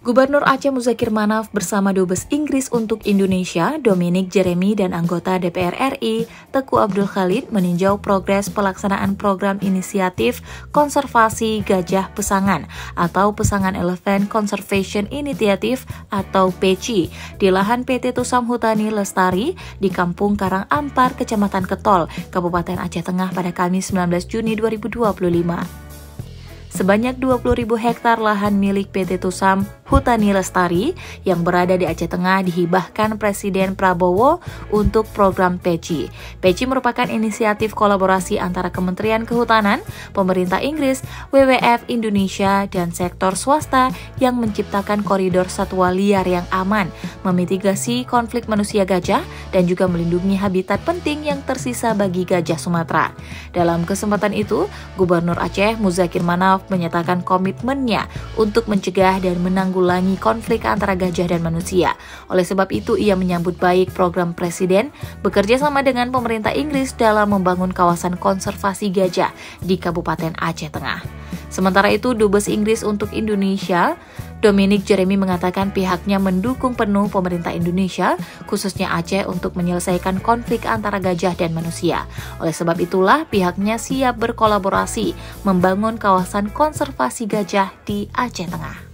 Gubernur Aceh Muzakir Manaf bersama Dubes Inggris untuk Indonesia, Dominic Jeremy, dan anggota DPR RI, Teguh Abdul Khalid meninjau progres pelaksanaan program inisiatif konservasi gajah pesangan atau Pesangan Elephant Conservation Initiative atau PECI di lahan PT Tusam Hutani Lestari di Kampung Karang Ampar, Kecamatan Ketol, Kabupaten Aceh Tengah pada Kamis 19 Juni 2025. Sebanyak 20.000 hektar lahan milik PT Tusam Hutani Lestari yang berada di Aceh Tengah dihibahkan Presiden Prabowo untuk program PECI. PECI merupakan inisiatif kolaborasi antara Kementerian Kehutanan, pemerintah Inggris, WWF Indonesia, dan sektor swasta yang menciptakan koridor satwa liar yang aman, memitigasi konflik manusia gajah, dan juga melindungi habitat penting yang tersisa bagi gajah Sumatera. Dalam kesempatan itu, Gubernur Aceh Muzakir Manaf menyatakan komitmennya untuk mencegah dan menanggulangi konflik antara gajah dan manusia. Oleh sebab itu, ia menyambut baik program Presiden bekerja sama dengan pemerintah Inggris dalam membangun kawasan konservasi gajah di Kabupaten Aceh Tengah. Sementara itu, Dubes Inggris untuk Indonesia, Dominic Jeremy, mengatakan pihaknya mendukung penuh pemerintah Indonesia, khususnya Aceh, untuk menyelesaikan konflik antara gajah dan manusia. Oleh sebab itulah, pihaknya siap berkolaborasi membangun kawasan konservasi gajah di Aceh Tengah.